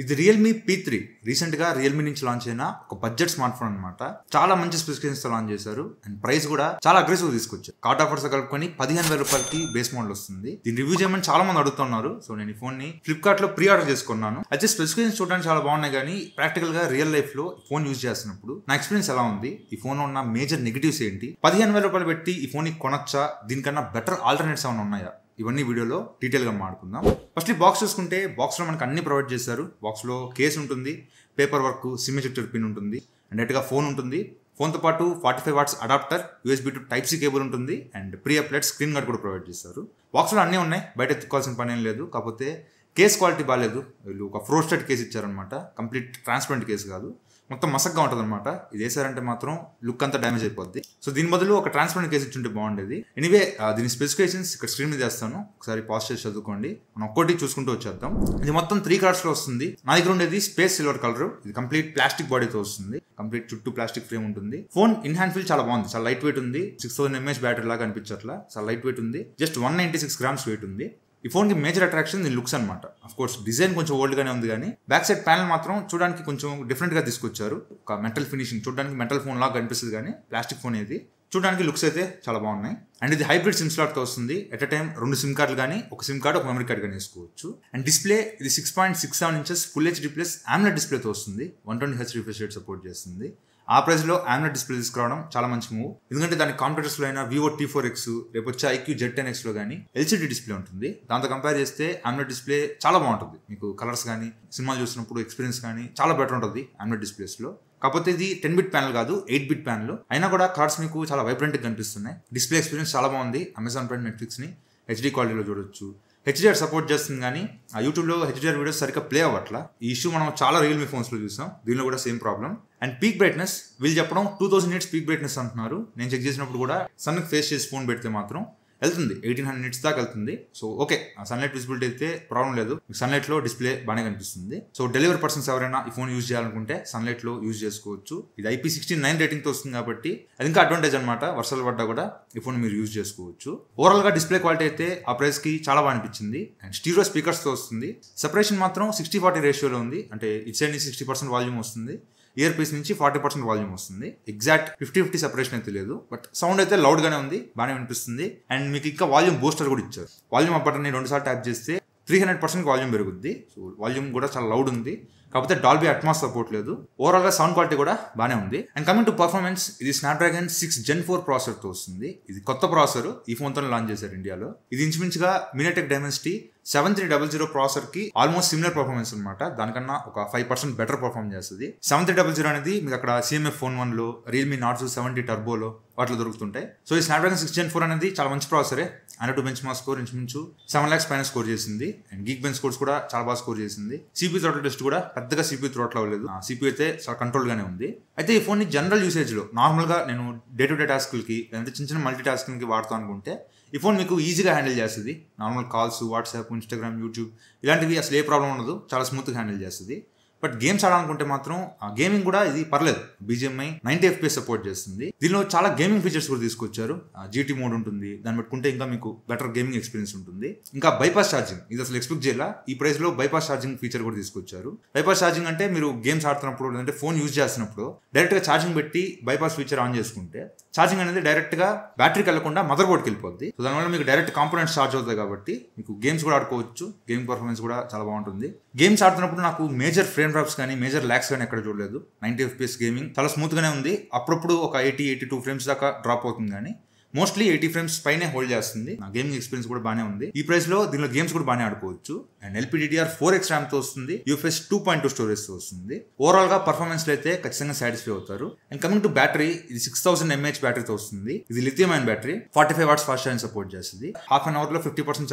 ఇది Realme P3 recent గా Realme నుంచి లాంచ్ అయిన ఒక బడ్జెట్ స్మార్ట్ ఫోన్ అనమాట. చాలా మంచి స్పెసిఫికేషన్స్ తో లాంచ్ చేశారు అండ్ ప్రైస్ కూడా చాలా అగ్రెసివ్ తీసుకొచ్చారు. కార్డ్ ఆఫర్స్ కలుపుకొని 15,000 రూపాయలకి బేస్ మోడల్ వస్తుంది. దీన్ని రివ్యూ చేయమని చాలా మంది అడుగుతున్నారు. సో నేను ఈ ఫోన్ ని ఫ్లిప్కార్ట్ లో ప్రీ ఆర్డర్ చేసుకున్నాను. అయితే స్పెసిఫికేషన్స్ చూడడానికి చాలా బాగున్నాయి, కానీ ప్రాక్టికల్ గా రియల్ లైఫ్ లో ఫోన్ యూజ్ చేస్తున్నప్పుడు నా ఎక్స్పీరియన్స్ ఎలా ఉంది, ఈ ఫోన్ ఉన్న మేజర్ నెగిటివ్స్ ఏంటి, 15,000 రూపాయలు పెట్టి ఈ ఫోన్ ని కొనొచ్చా, దీనికన్నా బెటర్ ఆల్టర్నేట్స్ ఏమైనా ఉన్నాయా, ఇవన్నీ వీడియోలో డీటెయిల్ గా మాట్లాడుకుందాం. ఫస్ట్ ఈ బాక్స్ చూసుకుంటే బాక్స్ లో మనకు అన్ని ప్రొవైడ్ చేశారు. బాక్స్ లో కేస్ ఉంటుంది, paper work, sim ejector pin ఉంటుంది, అండ్ డైరెక్ట్ గా ఫోన్ ఉంటుంది. ఫోన్ తో పాటు 45 watts adapter, USB to Type-C cable ఉంటుంది, and pre applied screen guard కూడా ప్రొవైడ్ చేస్తారు. బాక్స్ లో అన్నీ ఉన్నాయి, బయట ఎత్తుకోవాల్సిన పని ఏం లేదు. కాకపోతే కేస్ క్వాలిటీ బాగాలేదు. వీళ్ళు ఒక ఫ్రోస్టెడ్ కేస్ ఇచ్చారనమాట. కంప్లీట్ ట్రాన్స్పరెంట్ కేసు కాదు, మొత్తం మసగ్గా ఉంటుంది అనమాట. ఇది వేసారంటే మాత్రం లుక్ అంతా డ్యామేజ్ అయిపోద్ది. సో దీని బదులు ఒక ట్రాన్స్పరెంట్ కేసు ఇచ్చుంటే బాగుండేది. ఎనీవే దీని స్పెసిఫికేషన్స్ ఇక్కడ స్క్రీన్ మీద చేస్తాను, ఒకసారి పాజ్ చేసి చదువుకోండి. మనం ఒక్కటి చూసుకుంటూ వచ్చేద్దాం. ఇది మొత్తం 3 కలర్స్ లో వస్తుంది. నా దగ్గర ఉండేది స్పేస్ సిల్వర్ కలర్. ఇది కంప్లీట్ ప్లాస్టిక్ బాడీతో వస్తుంది. కంప్లీట్ చుట్టూ ప్లాస్టిక్ ఫ్రేమ్ ఉంటుంది. ఫోన్ ఇన్ హ్యాండ్ ఫీల్ చాలా బాగుంది, చాలా లైట్ వెయిట్ ఉంది. 6000 mAh బ్యాటరీ లాగా అనిపించట్లా, చాలా లైట్ వెయిట్ ఉంది. జస్ట్ 196 grams వెయిట్ ఉంది. ఈ ఫోన్ కి మేజర్ అట్రాక్షన్ దీని లుక్స్ అనమాట. అఫ్ కోర్స్ డిజైన్ కొంచెం ఓల్డ్ గానే ఉంది, కానీ బ్యాక్ సైడ్ ప్యానల్ మాత్రం చూడడానికి కొంచెం డిఫరెంట్ గా తీసుకొచ్చారు. ఒక మెటల్ ఫినిషింగ్, చూడడానికి మెటల్ ఫోన్ లాగా కనిపిస్తుంది, కానీ ప్లాస్టిక్ ఫోన్ ఇది. చూడడానికి లుక్స్ అయితే చాలా బాగున్నాయి. అండ్ ఇది హైబ్రిడ్ సిమ్ స్లాట్ తో వస్తుంది. ఎట్ అ టైం 2 సిమ్ కార్డులు కానీ, ఒక సిమ్ కార్డు, ఒక మెమరీ కార్డు కానీ వేసుకోవచ్చు. అండ్ డిస్ప్లే ఇది 6.67 inches full HD plus AMOLED డిస్ప్లేతో వస్తుంది. 120Hz రిఫ్రెష్ రేట్ సపోర్ట్ చేస్తుంది. ఆ ప్రైస్ లో AMOLED డిస్ప్లే తీసుకురావడం చాలా మంచి మూవ్. ఎందుకంటే దాని కాంపిటేటర్స్ లో అయినా Vivo T4X, రేపు వచ్చే IQ Z10X లో కానీ LCD డిస్ప్లే ఉంటుంది. దాంతో కంపేర్ చేస్తే AMOLED డిస్ప్లే చాలా బాగుంటుంది. మీకు కలర్స్ కానీ, సినిమాలు చూసినప్పుడు ఎక్స్పీరియన్స్ కానీ చాలా బెటర్ ఉంటుంది AMOLED డిస్ప్లేస్ లో. కాకపోతే ఇది 10-bit ప్యానల్ కాదు, 8-bit ప్యానల్. అయినా కూడా కలర్స్ మీకు చాలా వైబ్రెంట్ గా కనిపిస్తున్నాయి. డిస్ప్లే ఎక్స్పీరియన్స్ చాలా బాగుంది. అమెజాన్ ప్రైమ్, నెట్ఫ్లిక్స్ ని HD క్వాలిటీలో చూడొచ్చు. HDR సపోర్ట్ చేస్తుంది, కానీ ఆ యూట్యూబ్ లో HDR వీడియోస్ సరిగ్గా ప్లే అవ్వట్లా. ఈ ఇష్యూ మనం చాలా రియల్మీ ఫోన్స్ లో చూసాం. దీనిలో కూడా same problem. And peak brightness వీళ్ళు చెప్పడం 2000 nits పీక్ బ్రైట్నెస్ అంటున్నారు. నేను చెక్ చేసినప్పుడు కూడా సన్ ఫేస్ చేసి ఫోన్ పెడితే మాత్రం వెళ్తుంది, 1800 nits దాకా వెళ్తుంది. సో ఓకే, సన్లైట్ విజిబిలిటీ అయితే ప్రాబ్లం లేదు. సన్లైట్ లో డిస్ప్లే బాగానే కనిపిస్తుంది. సో డెలివరీ పర్సన్స్ ఎవరైనా ఈ ఫోన్ యూజ్ చేయాలనుకుంటే సన్లైట్ లో యూజ్ చేసుకోవచ్చు. ఇది IP69 రేటింగ్ తో వస్తుంది కాబట్టి అది ఇంకా అడ్వాంటేజ్ అనమాట. వర్షాలు పడ్డా కూడా ఈ ఫోన్ మీరు యూజ్ చేసుకోవచ్చు. ఓవరాల్ గా డిస్ప్లే క్వాలిటీ అయితే ఆ ప్రైస్ కి చాలా బాగా అనిపించింది. అండ్ స్టీరియో స్పీకర్స్ తో వస్తుంది. సెపరేషన్ మాత్రం 60-40 రేషియోలో ఉంది. అంటే ఇట్ సైడ్ నుంచి 60% వాల్యూమ్ వస్తుంది, ఇయర్ పీస్ నుంచి 40% వాల్యూమ్ వస్తుంది. ఎగ్జాక్ట్ 50-50 సెపరేషన్ అయితే లేదు, బట్ సౌండ్ అయితే లౌడ్ గానే ఉంది, బాగానే వినిపిస్తుంది. అండ్ మీకు ఇంకా వాల్యూమ్ బూస్టర్ కూడా ఇచ్చారు. వాల్యూమ్ బటన్ ని 2 సార్లు ట్యాప్ చేస్తే 300% వాల్యూమ్ పెరుగుద్ది. సో వాల్యూమ్ కూడా చాలా లౌడ్ ఉంది. కాకపోతే డాల్బీ అట్మాస్ సపోర్ట్ లేదు. ఓవరాల్ గా సౌండ్ క్వాలిటీ కూడా బాగానే ఉంది. అండ్ కమింగ్ టు పర్ఫార్మెన్స్, ఇది స్నాప్డ్రాగన్ 6 Gen 4 ప్రాసెసర్ తో వస్తుంది. ఇది కొత్త ప్రాసెసర్, ఈ ఫోన్ తో లాంచ్ చేశారు ఇండియాలో. ఇది ఇంచుమించుగా MediaTek Dimensity 7300 ప్రాసెసర్ కి ఆల్మోస్ట్ సిమిలర్ పర్ఫార్మెన్స్ అనమాట. దానికన్నా ఒక 5% బెటర్ పర్ఫార్మ్ చేస్తుంది. 7300 అనేది మీకు అక్కడ CMF Phone 1 లో, రియల్మీ Narzo 70 టర్బోలో వాటిలో దొరుకుతుంటాయి. సో ఈ స్నాప్డ్రాగన్ 6 Gen 4 అనేది చాలా మంచి ప్రాసెసరే. Antutu బెంచ్మార్క్ స్కోర్ ఇంచుమించు 7 lakhs పైన స్కోర్ చేసింది. అండ్ Geekbench స్కోర్స్ కూడా చాలా బాగా స్కోర్ చేసింది. CPU థ్రాటిల్ టెస్ట్ కూడా పెద్దగా CPU థ్రాటిల్ అవ్వలేదు. CPU అయితే చాలా కంట్రోల్ గానే ఉంది. అయితే ఈ ఫోన్ ని జనరల్ యూసేజ్ లో, నార్మల్ గా నేను డే టు డే టాస్క్లకి, లేదంటే చిన్న చిన్న మల్టీ టాస్కింగ్ కి వాడుతాను అనుకుంటే ఈ ఫోన్ మీకు ఈజీగా హ్యాండిల్ చేస్తుంది. Normal calls, WhatsApp, Instagram, YouTube ఇలాంటివి అసలు ఏ ప్రాబ్లం ఉండదు, చాలా స్మూత్గా హ్యాండిల్ చేస్తుంది. బట్ గేమ్స్ ఆడాలనుకుంటే మాత్రం ఆ గేమింగ్ కూడా ఇది పర్లేదు. BGMI 90 FPS సపోర్ట్ చేస్తుంది. దీనిలో చాలా గేమింగ్ ఫీచర్స్ కూడా తీసుకొచ్చారు. GT మోడ్ ఉంటుంది, దాన్ని పెట్టుకుంటే ఇంకా మీకు బెటర్ గేమింగ్ ఎక్స్పీరియన్స్ ఉంటుంది. ఇంకా బైపాస్ ఛార్జింగ్, ఇది అసలు ఎక్స్పెక్ట్ చేయాల. ఈ ప్రైస్ లో బైపాస్ ఛార్జింగ్ ఫీచర్ కూడా తీసుకొచ్చారు. బైపాస్ ఛార్జింగ్ అంటే మీరు గేమ్స్ ఆడుతున్నప్పుడు, లేదంటే ఫోన్ యూజ్ చేస్తున్నప్పుడు డైరెక్ట్ గా ఛార్జింగ్ పెట్టి బైపాస్ ఫీచర్ ఆన్ చేసుకుంటే ఛార్జింగ్ అనేది డైరెక్ట్ గా బ్యాటరీకి వెళ్లకుండా మదర్ బోర్డ్కి వెళ్ళిపోద్ది. సో దానివల్ల మీకు డైరెక్ట్ కాంపోనెంట్స్ ఛార్జ్ అవుతాయి కాబట్టి మీకు గేమ్స్ కూడా ఆడుకోవచ్చు. గేమింగ్ పర్ఫార్మెన్స్ కూడా చాలా బాగుంటుంది. గేమ్స్ ఆడుతున్నప్పుడు నాకు మేజర్ ఫ్రేమ్ డ్రాప్స్ కానీ, మేజర్ ల్యాక్స్ కానీ ఎక్కడ చూడలేదు. 90 FPS గేమింగ్ చాలా స్మూత్ గానే ఉంది. అప్పుడప్పుడు ఒక 80-82 ఫ్రేమ్స్ దాకా డ్రాప్ అవుతుంది, కానీ మోస్ట్లీ 80 ఫ్రేమ్స్ పైనే హోల్డ్ చేస్తుంది. నా గేమింగ్ ఎక్స్పీరియన్స్ కూడా బాగానే ఉంది. ఈ ప్రైస్ లో దీనిలో గేమ్స్ కూడా బాగానే ఆడుకోవచ్చు. అండ్ LPDDR4X RAM తో వస్తుంది. UFS 2.2 స్టోరేజ్ తో వస్తుంది. ఓవరాల్ గా పర్ఫార్మెన్స్ లో అయితే ఖచ్చితంగా సాటిస్ఫై అవుతారు. అండ్ కమింగ్ టు బ్యాటరీ, ఇది 6000 mAh బ్యాటరీతో వస్తుంది. ఇది lithium ion battery, 45 watts fast charging support చేస్తుంది. హాఫ్ అన్ అవర్ లో 50%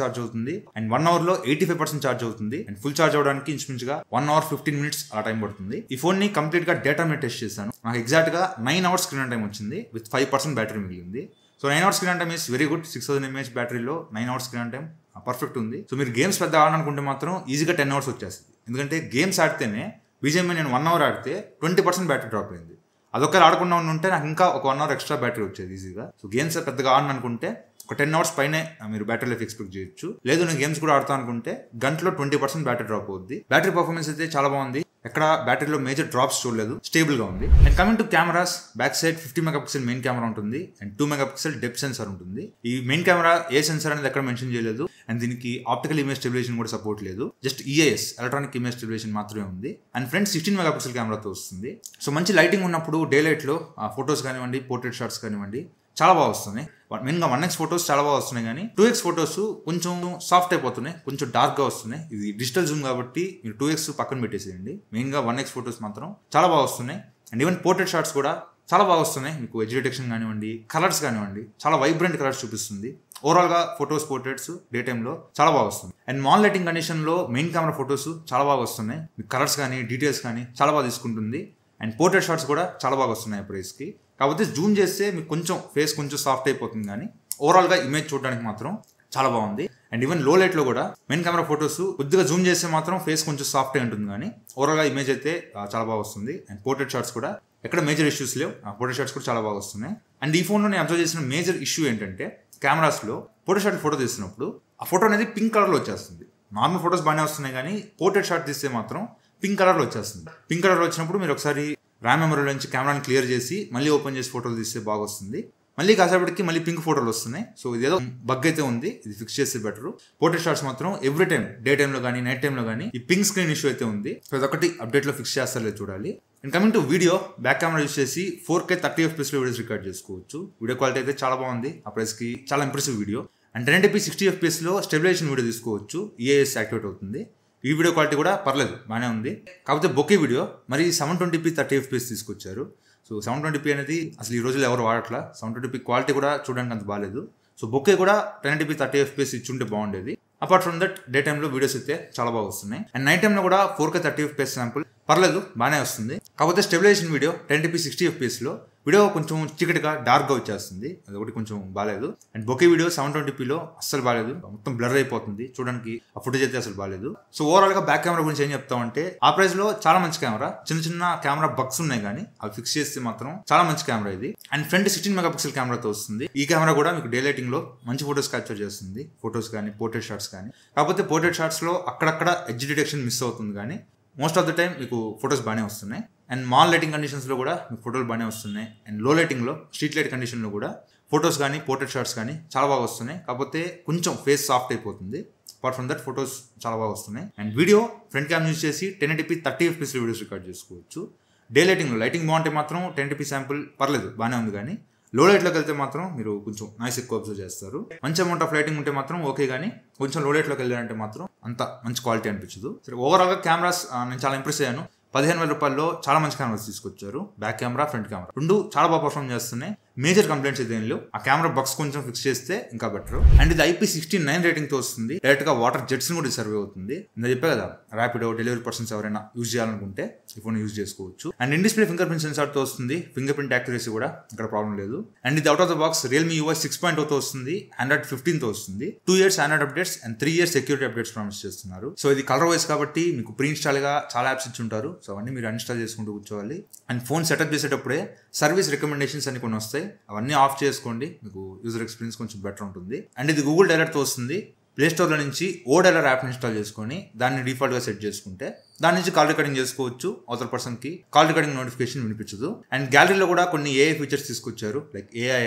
ఛార్జ్ అవుతుంది. అండ్ 1 అవర్ లో 85% ఛార్జ్ అవుతుంది. అండ్ ఫుల్ ఛార్జ్ అవడానికి ఇంచుమించుగా 1 hour 15 minutes ఆ టైం పడుతుంది. ఈ ఫోన్ ని కంప్లీట్ గా డేటా మీద టెస్ట్ చేశాను. నాకు ఎగ్జాక్ట్ గా 9 hours స్క్రీన్ టైం వచ్చింది, విత్ 5% బ్యాటరీ మిగిలింది. So 9 hours screen time is very good. 6000 mAh బ్యాటరీలో 9 hours screen time perfect ఉంది. సో మీరు గేమ్స్ పెద్ద ఆడాలనుకుంటే మాత్రం ఈజీగా 10 hours వచ్చేస్తుంది. ఎందుకంటే గేమ్స్ ఆడితేనే BGMI నేను 1 hour ఆడితే 20% బ్యాటరీ డ్రాప్ అయింది. అదొకరు ఆడకుండా ఉంటే నాకు ఇంకా ఒక 1 hour ఎక్స్ట్రా బ్యాటరీ వచ్చేది ఈజీగా. సో గేమ్స్ పెద్దగా ఆడను అనుకుంటే ఒక 10 hours పైనే మీరు బ్యాటరీ లైఫ్ ఎక్స్పెక్ట్ చేయొచ్చు. లేదు నేను గేమ్స్ కూడా ఆడతా అనుకుంటే గంటలో 20% బ్యాటరీ డ్రాప్ అవుద్ది. బ్యాటరీ పర్ఫార్మెన్స్ అయితే చాలా బాగుంది, ఎక్కడ బ్యాటరీలో మేజర్ డ్రాప్స్ చూడలేదు, స్టేబుల్ గా ఉంది. And coming to cameras, back side 50 MP main camera ఉంటుంది అండ్ 2 MP డెప్త్ సెన్సార్ ఉంటుంది. ఈ మెయిన్ కెమెరా ఏ సెన్సార్ అనేది ఎక్కడ మెన్షన్ చేయలేదు అండ్ దీనికి ఆప్టికల్ ఇమేజ్ స్టెబిలైజేషన్ కూడా సపోర్ట్ లేదు, just EIS electronic image stabilization మాత్రమే ఉంది. అండ్ ఫ్రంట్ 16 MP కెమెరాతో వస్తుంది. సో మంచి లైటింగ్ ఉన్నప్పుడు డే లైట్ లో ఫొటోస్ కానివ్వండి, పోర్ట్రేట్ షాట్స్ కానివ్వండి చాలా బాగా వస్తున్నాయి. మెయిన్గా 1x ఫొటోస్ చాలా బాగా వస్తున్నాయి, కానీ 2x ఫొటోస్ కొంచెం సాఫ్ట్ అయిపోతున్నాయి, కొంచెం డార్క్ గా వస్తున్నాయి. ఇది డిజిటల్ జూమ్ కాబట్టి మీరు 2x పక్కన పెట్టేసేయండి. మెయిన్గా 1x ఫొటోస్ మాత్రం చాలా బాగా వస్తున్నాయి. అండ్ ఈవెన్ పోర్ట్రేట్ షాట్స్ కూడా చాలా బాగా వస్తున్నాయి. మీకు ఎడ్జ్ డిటెక్షన్ కానివ్వండి, కలర్స్ కానివ్వండి చాలా వైబ్రెంట్ కలర్స్ చూపిస్తుంది. ఓవరాల్ గా ఫొటోస్, పోర్ట్రేట్స్ డే టైంలో చాలా బాగా వస్తుంది. అండ్ మాల్ లైటింగ్ కండిషన్ లో మెయిన్ కెమెరా ఫొటోస్ చాలా బాగా వస్తున్నాయి. మీకు కలర్స్ కానీ డీటెయిల్స్ కానీ చాలా బాగా తీసుకుంటుంది. అండ్ పోర్ట్రేట్ షాట్స్ కూడా చాలా బాగా వస్తున్నాయి ప్రైస్కి. కాకపోతే జూమ్ చేస్తే మీకు కొంచెం ఫేస్ కొంచెం సాఫ్ట్ అయిపోతుంది, కానీ ఓవరాల్ గా ఇమేజ్ చూడడానికి మాత్రం చాలా బాగుంది. అండ్ ఈవెన్ లో లైట్ లో కూడా మెయిన్ కెమెరా ఫొటోస్ కొద్దిగా జూమ్ చేస్తే మాత్రం ఫేస్ కొంచెం సాఫ్ట్ అయి ఉంటుంది, కానీ ఓవరాల్ గా ఇమేజ్ అయితే చాలా బాగా వస్తుంది. అండ్ పోర్ట్రేట్ షాట్స్ కూడా ఎక్కడ మేజర్ ఇష్యూస్ లేవు, పోర్ట్రేట్ షాట్స్ కూడా చాలా బాగా వస్తున్నాయి. అండ్ ఈ ఫోన్లో నేను అబ్జర్వ్ చేసిన మేజర్ ఇష్యూ ఏంటంటే కెమెరాస్ లో పోర్ట్రేట్ షాట్ ఫోటో తీసినప్పుడు ఆ ఫోటో అనేది పింక్ కలర్ లో వచ్చేస్తుంది. నార్మల్ ఫొటోస్ బాగానే వస్తున్నాయి, కానీ పోర్ట్రేట్ షాట్ తీస్తే మాత్రం పింక్ కలర్ లో వచ్చేస్తుంది. పింక్ కలర్ లో వచ్చినప్పుడు మీరు ఒకసారి ర్యామ్ మెమరీలో నుంచి కెమెరాని క్లియర్ చేసి మళ్ళీ ఓపెన్ చేసి ఫోటోలు తీస్తే బాగా వస్తుంది. మళ్ళీ కాసేపటికి మళ్ళీ పింక్ ఫోటోలు వస్తున్నాయి. సో ఇదేదో బగ్ అయితే ఉంది, ఇది ఫిక్స్ చేస్తే బెటర్. పోర్ట్రేట్ షాట్స్ మాత్రం ఎవ్రీ టైం డే టైంలో కానీ నైట్ టైంలో కానీ ఈ పింక్ స్క్రీన్ ఇష్యూ అయితే ఉంది. సో అదొకటి అప్డేట్ లో ఫిక్స్ చేస్తారో చూడాలి. And coming to video, back camera use చేసి 4K 30 FPS లో వీడియోస్ రికార్డ్ చేసుకోవచ్చు. వీడియో క్వాలిటీ అయితే చాలా బాగుంది, ఆ ప్రైస్ కి చాలా impressive video. And 1080p 60 FPS లో స్టెబిలైజేషన్ వీడియో తీసుకోవచ్చు, EIS యాక్టివేట్ అవుతుంది. ఈ వీడియో క్వాలిటీ కూడా పర్లేదు, బాగానే ఉంది. కాకపోతే బొకే వీడియో మరి 720p 30 FPS తీసుకొచ్చారు. సో 720p అనేది అసలు ఈ రోజుల్లో ఎవరు వాడట్లా. 720p క్వాలిటీ కూడా చూడడానికి అంత బాగాలేదు. సో బొకే కూడా 1080p 30 FPS ఇచ్చుంటే బాగుండేది. అపార్ట్ ఫ్రమ్ దట్ డే టైంలో వీడియోస్ అయితే చాలా బాగా వస్తున్నాయి. అండ్ నైట్ టైంలో కూడా 4K 30 FPS శాంపుల్ పర్లేదు, బాగానే వస్తుంది. కాకపోతే స్టెబిలైజేషన్ వీడియో 1080p 60 FPS లో వీడియో కొంచెం చీకటిగా డార్క్ గా వచ్చేస్తుంది, అది ఒకటి కొంచెం బాగాలేదు. అండ్ బొకే వీడియో 720p లో అస్సలు బాగాలేదు, మొత్తం బ్లర్ అయిపోతుంది, చూడడానికి ఆ ఫుటేజ్ అయితే అసలు బాగాలేదు. సో ఓవరాల్ గా బ్యాక్ కెమెరా గురించి ఏం చెప్తామంటే ఆ ప్రైస్ లో చాలా మంచి కెమెరా. చిన్న చిన్న కెమెరా బగ్స్ ఉన్నాయి, కానీ అవి ఫిక్స్ చేస్తే మాత్రం చాలా మంచి కెమెరా ఇది. అండ్ ఫ్రంట్ 16 MP కెమెరాతో వస్తుంది. ఈ కెమెరా కూడా మీకు డే లైటింగ్ లో మంచి ఫోటోస్ క్యాప్చర్ చేస్తుంది, ఫోటోస్ కానీ పోర్ట్రేట్ షాట్స్ కానీ. కాకపోతే పోర్ట్రేట్ షాట్స్ లో అక్కడక్కడ ఎడ్జ్ డిటెక్షన్ మిస్ అవుతుంది, కానీ మోస్ట్ ఆఫ్ ద టైం మీకు ఫొటోస్ బాగానే వస్తున్నాయి. అండ్ మాల్ లైటింగ్ కండిషన్స్ లో కూడా మీకు ఫోటోలు బాగానే వస్తున్నాయి. అండ్ లో లైటింగ్ లో స్ట్రీట్ లైట్ కండిషన్ లో కూడా ఫొటోస్ కానీ పోర్ట్రేట్ షాట్స్ కానీ చాలా బాగా వస్తున్నాయి. కాకపోతే కొంచెం ఫేస్ సాఫ్ట్ అయిపోతుంది. అపార్ట్ ఫ్రమ్ దట్ ఫొటోస్ చాలా బాగా వస్తున్నాయి. And video front cam use చేసి 1080p 30 FPS లో వీడియోస్ రికార్డ్ చేసుకోవచ్చు. డే లైటింగ్ లో లైటింగ్ బాగుంటే మాత్రం 1080p శాంపుల్ పర్లేదు, బాగానే ఉంది, కానీ లో లైట్లోకి వెళ్తే మాత్రం మీరు కొంచెం నాయిస్ ఎక్కువ అబ్జర్వ్ చేస్తారు. మంచి అమౌంట్ ఆఫ్ లైటింగ్ ఉంటే మాత్రం ఓకే, కానీ కొంచెం లో లైట్లోకి వెళ్ళారంటే మాత్రం అంత మంచి క్వాలిటీ అనిపించదు. సరే ఓవరాల్గా కెమెరాస్ నేను చాలా ఇంప్రెస్ అయ్యాను. 15,000 రూపాయల్లో చాలా మంచి కెమెరాస్ తీసుకొచ్చారు. బ్యాక్ కెమెరా, ఫ్రంట్ కెమెరా రెండు చాలా బాగా పర్ఫార్మ్ చేస్తున్నాయి. మేజర్ కంప్లైంట్స్ అయితే ఏం లేవు. ఆ కెమెరా బగ్స్ కొంచెం ఫిక్స్ చేస్తే ఇంకా బెటర్. అండ్ ఇది IP69 రేటింగ్ తో వస్తుంది. డైరెక్ట్ గా వాటర్ జెట్స్ కూడా సర్వే అవుతుంది. నేను చెప్పే కదా, ర్యాపిడో డెలివరీ పర్సన్స్ ఎవరైనా యూజ్ చేయాలనుకుంటే ఈ ఫోన్ యూజ్ చేసుకోవచ్చు. And in display finger print censor తో వస్తుంది. ఫింగర్ ప్రింట్ యాక్యురసీ కూడా ఇక్కడ ప్రాబ్లం లేదు. అండ్ ఇది out of the box Realme UI 6.0 తో వస్తుంది. Android 15 తో వస్తుంది. 2 years Android updates and 3 years security updates promise చేస్తున్నారు. సో ఇది కలర్ వైస్ కాబట్టి మీకు ప్రీ ఇన్స్టాల్ గా చాలా యాప్స్ ఇచ్చి ఉంటారు. సో అవన్నీ మీరు అన్ఇన్స్టాల్ చేసుకుంటూ కూర్చోవాలి. అండ్ ఫోన్ సెటప్ చేసేటప్పుడే సర్వీస్ రికమెండేషన్స్ అని కొన్ని వస్తాయి, అవన్నీ ఆఫ్ చేసుకోండి, మీకు యూజర్ ఎక్స్పీరియన్స్ కొంచెం బెటర్ ఉంటుంది. అండ్ ఇది గూగుల్ డైరెక్ట్ తో వస్తుంది. ప్లే స్టోర్ లో నుంచి ఓడైలర్ యాప్ ఇన్స్టాల్ చేసుకొని దాన్ని డిఫాల్ట్ గా సెట్ చేసుకుంటే దాని నుంచి కాల్ రికార్డింగ్ చేసుకోవచ్చు. అవతల పర్సన్ కి కాల్ రికార్డింగ్ నోటిఫికేషన్ వినిపించదు. అండ్ గ్యాలరీలో కూడా కొన్ని AI ఫీచర్స్ తీసుకొచ్చారు, లైక్ AI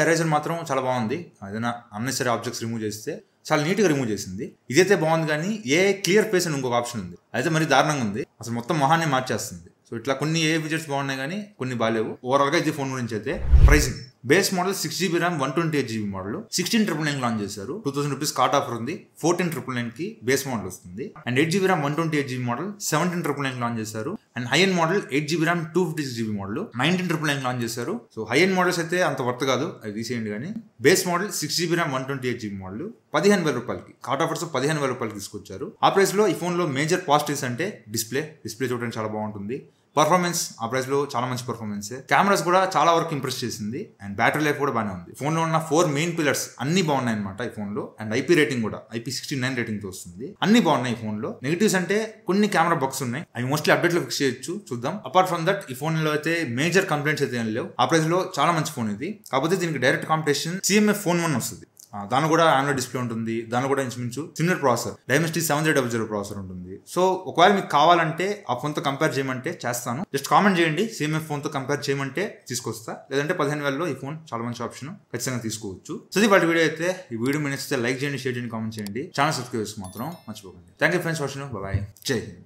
ఎరేజర్ మాత్రం చాలా బాగుంది. ఏదైనా అన్నెసరీ ఆబ్జెక్ట్స్ రిమూవ్ చేస్తే చాలా నీట్ గా రిమూవ్ చేసింది. ఇదైతే బాగుంది, కానీ AI క్లియర్ ఫేస్ అని ఇంకొక ఆప్షన్ ఉంది, అయితే మరి దారుణంగా ఉంది, అసలు మొత్తం మొహాన్ని మార్చేస్తుంది. సో ఇట్లా కొన్ని AI ఫీచర్స్ బాగున్నాయి, కానీ కొన్ని బాగాలేవు. ఓవరాల్ గా ఇది ఫోన్ గురించి అయితే pricing base model 6GB RAM 128GB model 16,999 launch చేశారు. 2,000 రూపీస్ కార్ట్ ఆఫర్ ఉంది. 14,999 కి బేస్ మోడల్ వస్తుంది. And 8GB RAM 128GB model 17,999 launch చేశారు. And high end model 8GB RAM 256GB model 19,999 launch చేశారు. సో హై ఎండ్ మోడల్స్ అయితే అంత worth కాదు, అది తీసేయండి. కానీ base model 6GB RAM 128GB model 15,000 రూపాయలకి కార్ట్ ఆఫర్స్ 15,000 రూపాయలకి తీసుకొచ్చారు. ఆ ప్రైస్ లో ఈ ఫోన్ లో మేజర్ పాజిటివ్స్ అంటే డిస్ప్లే చూడడానికి చాలా బాగుంటుంది. పర్ఫార్మెన్స్ ఆ ప్రైస్ లో చాలా మంచి పర్ఫార్మెన్స్. కెమెరాస్ కూడా చాలా వరకు ఇంప్రెస్ చేసింది అండ్ బ్యాటరీ లైఫ్ కూడా బాగానే ఉంది. ఫోన్ లో ఉన్న 4 మెయిన్ పిల్లర్స్ అన్ని బాగున్నాయి అనమాట ఈ ఫోన్ లో. అండ్ IP రేటింగ్ కూడా IP69 రేటింగ్ తో వస్తుంది. అన్ని బాగున్నాయి ఈ ఫోన్ లో. నెగిటివ్స్ అంటే కొన్ని కెమెరా బగ్స్ ఉన్నాయి, అవి మోస్ట్లీ అప్డేట్ లో ఫిక్స్ చేయొచ్చు, చూద్దాం. అపార్ట్ ఫ్రమ్ దట్ ఈ ఫోన్ లో అయితే మేజర్ కంప్లైంట్స్ అయితే ఏం లేవు. ఆ ప్రైస్ లో చాలా మంచి ఫోన్ ఇది. కాకపోతే దీనికి డైరెక్ట్ కాంపిటీషన్ CMF Phone 1 వస్తుంది. దాని కూడా ఆండ్రాయిడ్ డిస్ప్లే ఉంటుంది. దాని కూడా ఇంచుమించు సిమిలర్ ప్రాసెసర్ Dimensity 7300 ప్రాసెసర్ ఉంటుంది. సో ఒకవేళ మీకు కావాలంటే ఆ ఫోన్ తో కంపేర్ చేయమంటే చేస్తాను. జస్ట్ కామెంట్ చేయండి, CMF ఫోన్ తో కంపేర్ చేయమంటే తీసుకొస్తా. లేదంటే 15,000లో ఈ ఫోన్ చాలా మంచి ఆప్షన్, ఖచ్చితంగా తీసుకోవచ్చు. సో ఇది వాటి వీడియో అయితే. ఈ వీడియో మీ నచ్చితే లైక్ చేయండి, షేర్ చేయండి, కామెంట్ చేయండి. ఛానల్ సబ్స్క్రైబ్ చేసి మాత్రం మర్చిపోకండి. Thank you friends watching. Bye, Jai Hind.